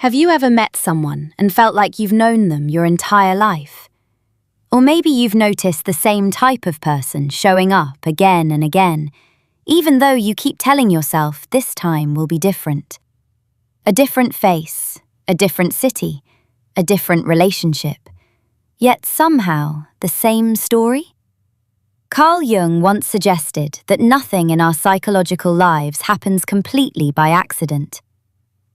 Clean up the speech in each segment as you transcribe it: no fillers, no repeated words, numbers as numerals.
Have you ever met someone and felt like you've known them your entire life? Or maybe you've noticed the same type of person showing up again and again, even though you keep telling yourself this time will be different. A different face, a different city, a different relationship, yet somehow the same story? Carl Jung once suggested that nothing in our psychological lives happens completely by accident.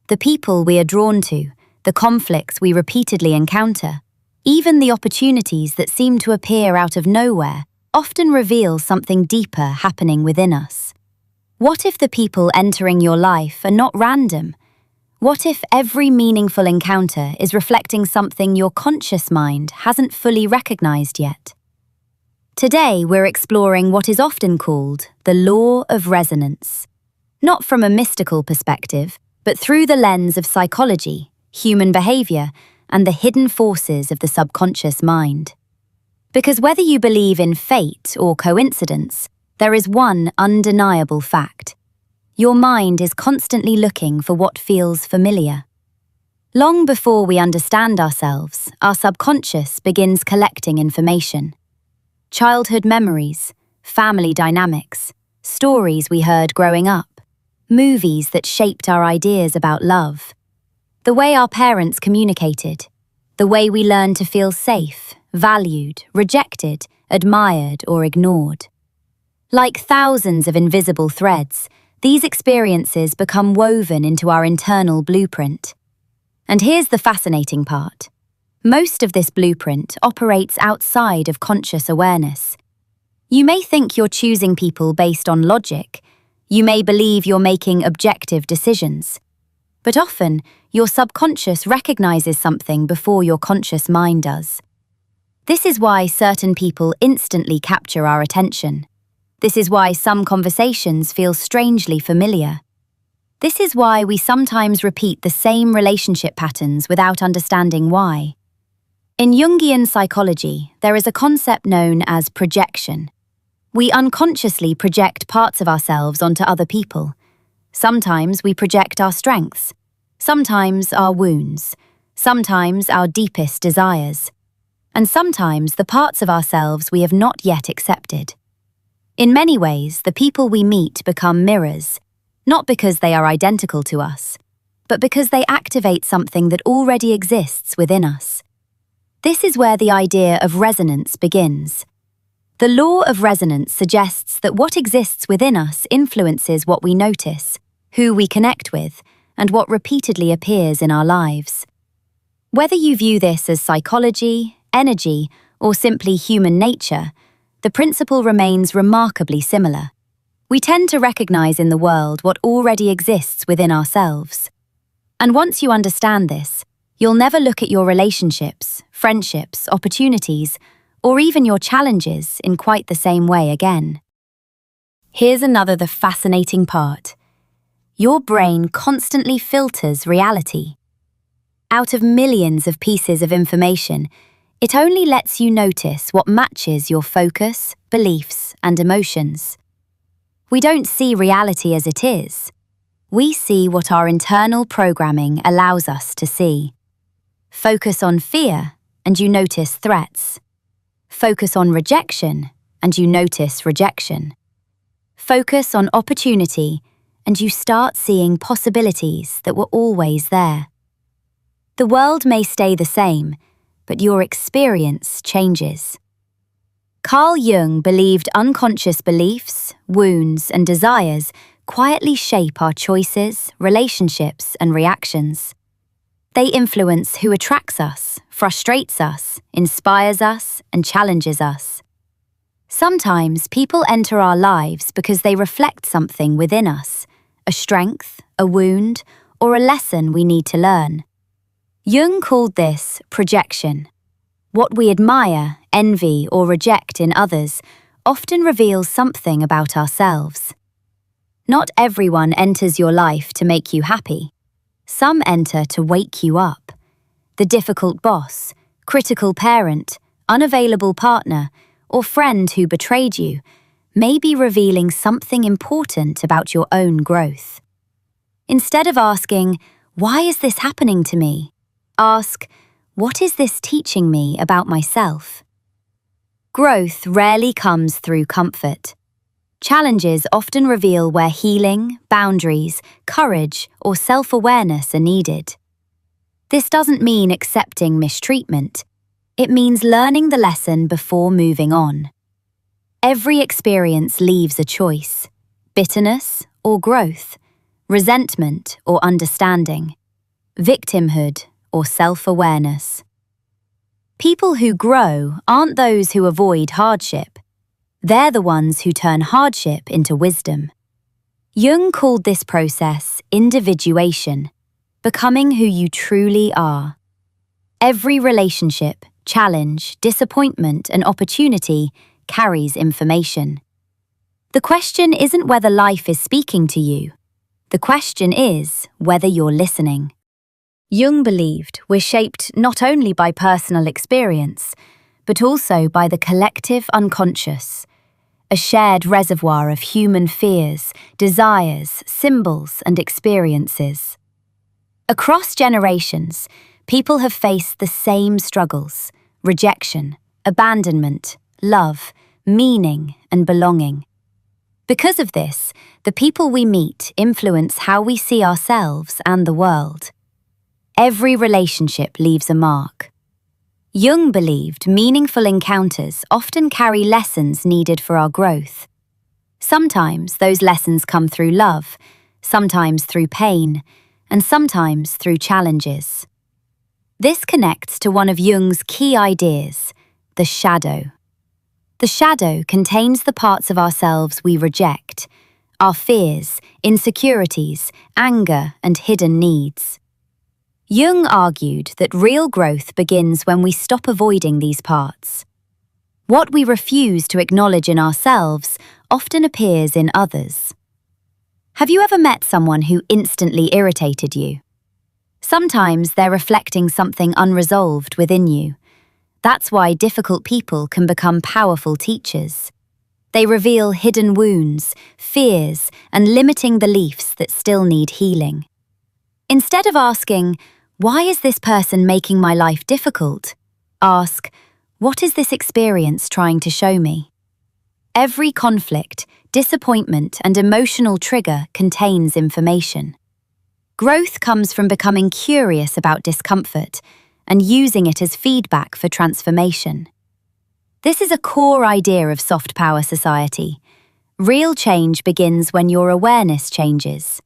The people we are drawn to, the conflicts we repeatedly encounter, even the opportunities that seem to appear out of nowhere, often reveal something deeper happening within us. What if the people entering your life are not random? What if every meaningful encounter is reflecting something your conscious mind hasn't fully recognized yet? Today, we're exploring what is often called the Law of Resonance. Not from a mystical perspective, but through the lens of psychology, human behavior, and the hidden forces of the subconscious mind. Because whether you believe in fate or coincidence, there is one undeniable fact. Your mind is constantly looking for what feels familiar. Long before we understand ourselves, our subconscious begins collecting information. Childhood memories, family dynamics, stories we heard growing up, movies that shaped our ideas about love, the way our parents communicated, the way we learned to feel safe, valued, rejected, admired, or ignored. Like thousands of invisible threads, these experiences become woven into our internal blueprint. And here's the fascinating part. Most of this blueprint operates outside of conscious awareness. You may think you're choosing people based on logic. You may believe you're making objective decisions. But often, your subconscious recognizes something before your conscious mind does. This is why certain people instantly capture our attention. This is why some conversations feel strangely familiar. This is why we sometimes repeat the same relationship patterns without understanding why. In Jungian psychology, there is a concept known as projection. We unconsciously project parts of ourselves onto other people. Sometimes we project our strengths, sometimes our wounds, sometimes our deepest desires, and sometimes the parts of ourselves we have not yet accepted. In many ways, the people we meet become mirrors, not because they are identical to us, but because they activate something that already exists within us. This is where the idea of resonance begins. The law of resonance suggests that what exists within us influences what we notice, who we connect with, and what repeatedly appears in our lives. Whether you view this as psychology, energy, or simply human nature, the principle remains remarkably similar. We tend to recognize in the world what already exists within ourselves. And once you understand this, you'll never look at your relationships, friendships, opportunities, or even your challenges in quite the same way again. Here's the fascinating part. Your brain constantly filters reality. Out of millions of pieces of information, it only lets you notice what matches your focus, beliefs, and emotions. We don't see reality as it is. We see what our internal programming allows us to see. Focus on fear, and you notice threats. Focus on rejection, and you notice rejection. Focus on opportunity, and you start seeing possibilities that were always there. The world may stay the same, but your experience changes. Carl Jung believed unconscious beliefs, wounds, and desires quietly shape our choices, relationships, and reactions. They influence who attracts us, frustrates us, inspires us, and challenges us. Sometimes people enter our lives because they reflect something within us, a strength, a wound, or a lesson we need to learn. Jung called this projection. What we admire, envy, or reject in others often reveals something about ourselves. Not everyone enters your life to make you happy. Some enter to wake you up. The difficult boss, critical parent, unavailable partner, or friend who betrayed you may be revealing something important about your own growth. Instead of asking, why is this happening to me? Ask, what is this teaching me about myself? Growth rarely comes through comfort. Challenges often reveal where healing, boundaries, courage, or self-awareness are needed. This doesn't mean accepting mistreatment. It means learning the lesson before moving on. Every experience leaves a choice: bitterness or growth, resentment or understanding, victimhood or self-awareness. People who grow aren't those who avoid hardship. They're the ones who turn hardship into wisdom. Jung called this process individuation, becoming who you truly are. Every relationship, challenge, disappointment, and opportunity carries information. The question isn't whether life is speaking to you. The question is whether you're listening. Jung believed we're shaped not only by personal experience, but also by the collective unconscious, a shared reservoir of human fears, desires, symbols, and experiences. Across generations, people have faced the same struggles: rejection, abandonment, love, meaning, and belonging. Because of this, the people we meet influence how we see ourselves and the world. Every relationship leaves a mark. Jung believed meaningful encounters often carry lessons needed for our growth. Sometimes those lessons come through love, sometimes through pain, and sometimes through challenges. This connects to one of Jung's key ideas, the shadow. The shadow contains the parts of ourselves we reject, our fears, insecurities, anger, and hidden needs. Jung argued that real growth begins when we stop avoiding these parts. What we refuse to acknowledge in ourselves often appears in others. Have you ever met someone who instantly irritated you? Sometimes they're reflecting something unresolved within you. That's why difficult people can become powerful teachers. They reveal hidden wounds, fears, and limiting beliefs that still need healing. Instead of asking, "Why is this person making my life difficult?" ask, "What is this experience trying to show me?" Every conflict, disappointment, and emotional trigger contains information. Growth comes from becoming curious about discomfort and using it as feedback for transformation. This is a core idea of soft power society. Real change begins when your awareness changes.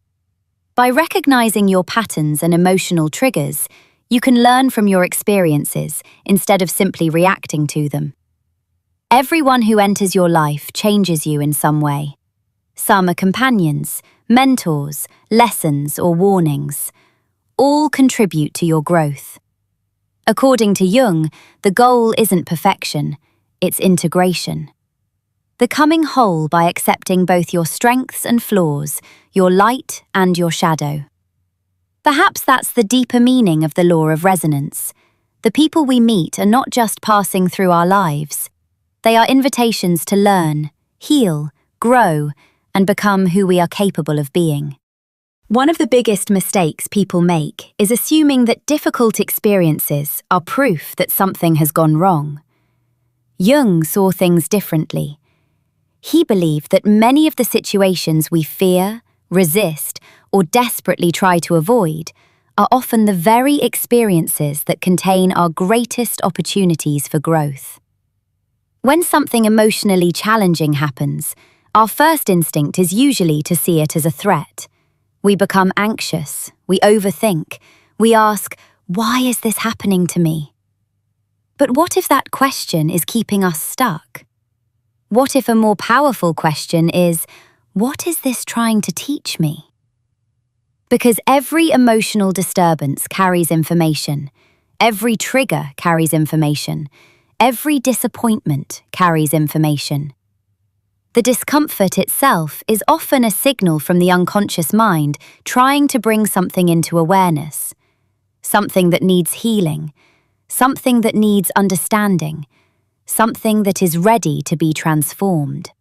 By recognizing your patterns and emotional triggers, you can learn from your experiences instead of simply reacting to them. Everyone who enters your life changes you in some way. Some are companions, mentors, lessons, or warnings. All contribute to your growth. According to Jung, the goal isn't perfection, it's integration. Becoming whole by accepting both your strengths and flaws, your light and your shadow. Perhaps that's the deeper meaning of the law of resonance. The people we meet are not just passing through our lives. They are invitations to learn, heal, grow, and become who we are capable of being. One of the biggest mistakes people make is assuming that difficult experiences are proof that something has gone wrong. Jung saw things differently. He believed that many of the situations we fear, resist, or desperately try to avoid are often the very experiences that contain our greatest opportunities for growth. When something emotionally challenging happens, our first instinct is usually to see it as a threat. We become anxious, we overthink, we ask, "Why is this happening to me?" But what if that question is keeping us stuck? What if a more powerful question is, "What is this trying to teach me?" Because every emotional disturbance carries information, every trigger carries information, every disappointment carries information. The discomfort itself is often a signal from the unconscious mind trying to bring something into awareness, something that needs healing, something that needs understanding, something that is ready to be transformed.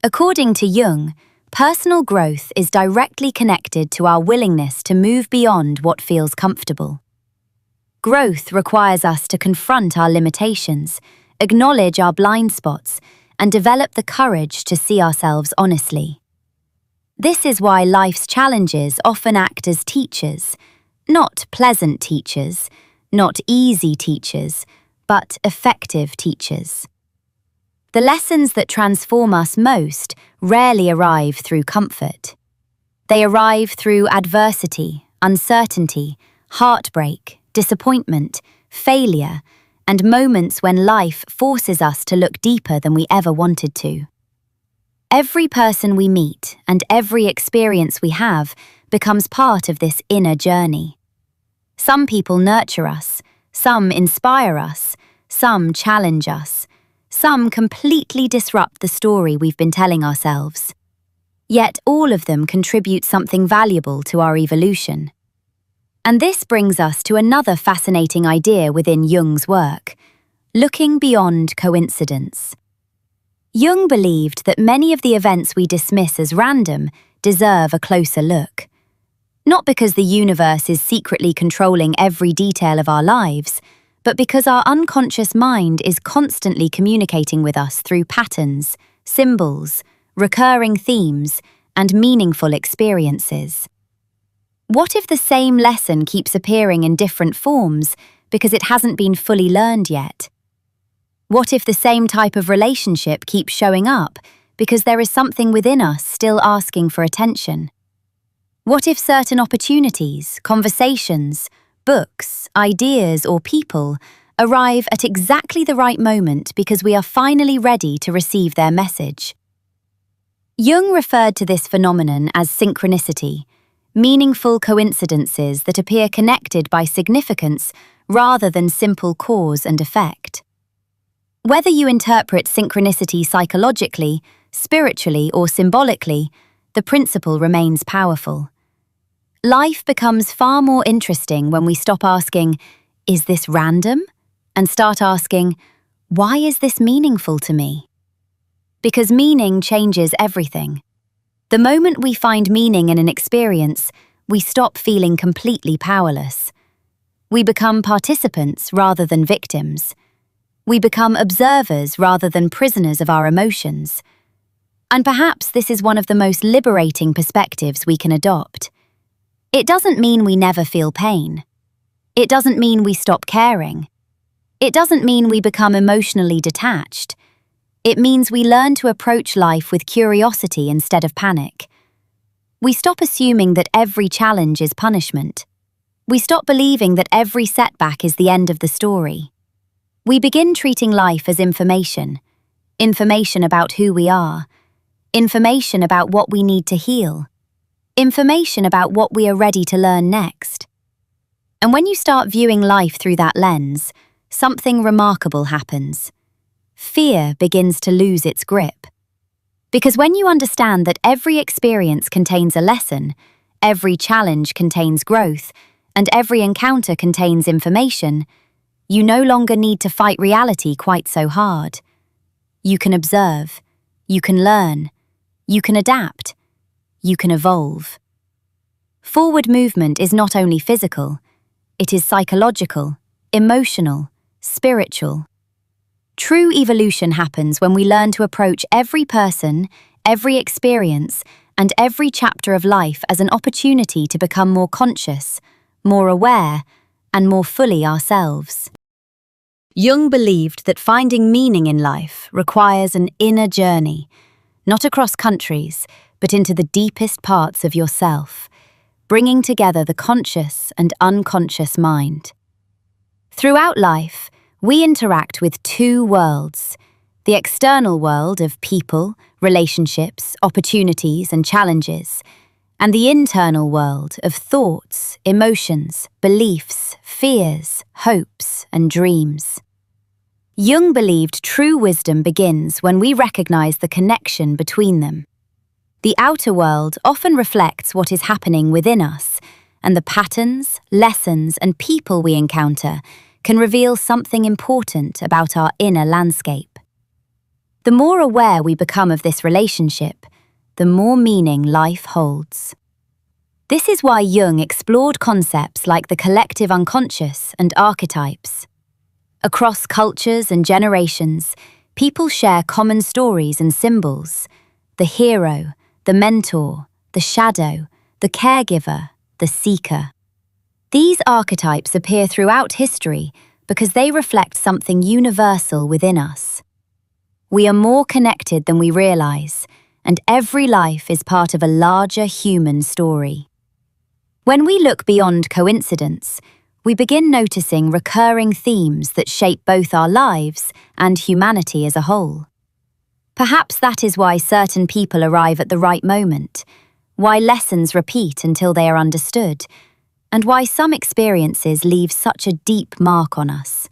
According to Jung, Personal growth is directly connected to our willingness to move beyond what feels comfortable. Growth requires us to confront our limitations, acknowledge our blind spots, and develop the courage to see ourselves honestly. This is why life's challenges often act as teachers, not pleasant teachers, not easy teachers, but effective teachers. The lessons that transform us most rarely arrive through comfort. They arrive through adversity, uncertainty, heartbreak, disappointment, failure, and moments when life forces us to look deeper than we ever wanted to. Every person we meet and every experience we have becomes part of this inner journey. Some people nurture us, some inspire us, some challenge us, some completely disrupt the story we've been telling ourselves. Yet all of them contribute something valuable to our evolution. And this brings us to another fascinating idea within Jung's work: looking beyond coincidence. Jung believed that many of the events we dismiss as random deserve a closer look. Not because the universe is secretly controlling every detail of our lives, but because our unconscious mind is constantly communicating with us through patterns, symbols, recurring themes, and meaningful experiences. What if the same lesson keeps appearing in different forms because it hasn't been fully learned yet? What if the same type of relationship keeps showing up because there is something within us still asking for attention? What if certain opportunities, conversations, books, ideas, or people arrive at exactly the right moment because we are finally ready to receive their message? Jung referred to this phenomenon as synchronicity, meaningful coincidences that appear connected by significance rather than simple cause and effect. Whether you interpret synchronicity psychologically, spiritually, or symbolically, the principle remains powerful. Life becomes far more interesting when we stop asking, "Is this random?" and start asking, "Why is this meaningful to me?" Because meaning changes everything. The moment we find meaning in an experience, we stop feeling completely powerless. We become participants rather than victims. We become observers rather than prisoners of our emotions. And perhaps this is one of the most liberating perspectives we can adopt. It doesn't mean we never feel pain. It doesn't mean we stop caring. It doesn't mean we become emotionally detached. It means we learn to approach life with curiosity instead of panic. We stop assuming that every challenge is punishment. We stop believing that every setback is the end of the story. We begin treating life as information about who we are, information about what we need to heal, information about what we are ready to learn next. And when you start viewing life through that lens, something remarkable happens. Fear begins to lose its grip. Because when you understand that every experience contains a lesson, every challenge contains growth, and every encounter contains information, you no longer need to fight reality quite so hard. You can observe, you can learn, you can adapt, you can evolve. Forward movement is not only physical, it is psychological, emotional, spiritual. True evolution happens when we learn to approach every person, every experience, and every chapter of life as an opportunity to become more conscious, more aware, and more fully ourselves. Jung believed that finding meaning in life requires an inner journey, not across countries, but into the deepest parts of yourself, bringing together the conscious and unconscious mind. Throughout life, we interact with two worlds: the external world of people, relationships, opportunities, and challenges, and the internal world of thoughts, emotions, beliefs, fears, hopes, and dreams. Jung believed true wisdom begins when we recognize the connection between them. The outer world often reflects what is happening within us, and the patterns, lessons, and people we encounter can reveal something important about our inner landscape. The more aware we become of this relationship, the more meaning life holds. This is why Jung explored concepts like the collective unconscious and archetypes. Across cultures and generations, people share common stories and symbols: the hero, the mentor, the shadow, the caregiver, the seeker. These archetypes appear throughout history because they reflect something universal within us. We are more connected than we realize, and every life is part of a larger human story. When we look beyond coincidence, we begin noticing recurring themes that shape both our lives and humanity as a whole. Perhaps that is why certain people arrive at the right moment, why lessons repeat until they are understood, and why some experiences leave such a deep mark on us.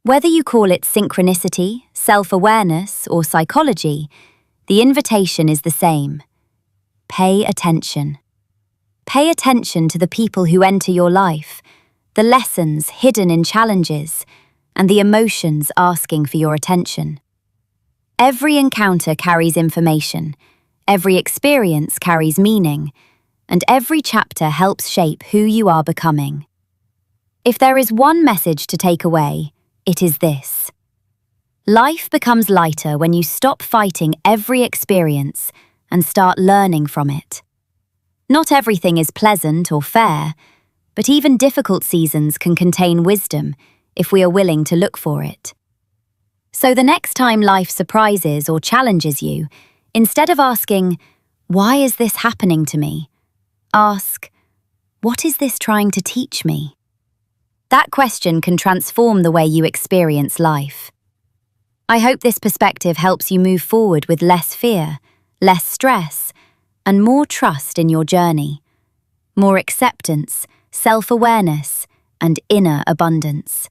Whether you call it synchronicity, self-awareness, or psychology, the invitation is the same. Pay attention. Pay attention to the people who enter your life, the lessons hidden in challenges, and the emotions asking for your attention. Every encounter carries information, every experience carries meaning, and every chapter helps shape who you are becoming. If there is one message to take away, it is this: life becomes lighter when you stop fighting every experience and start learning from it. Not everything is pleasant or fair, but even difficult seasons can contain wisdom if we are willing to look for it. So the next time life surprises or challenges you, instead of asking, "Why is this happening to me?" ask, "What is this trying to teach me?" That question can transform the way you experience life. I hope this perspective helps you move forward with less fear, less stress, and more trust in your journey, more acceptance, self-awareness, and inner abundance.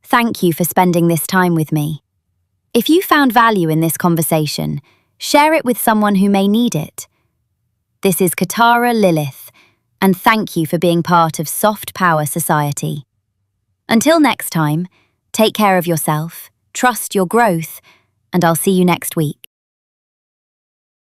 Thank you for spending this time with me. If you found value in this conversation, share it with someone who may need it. This is Katara Lilith, and thank you for being part of Soft Power Society. Until next time, take care of yourself, trust your growth, and I'll see you next week.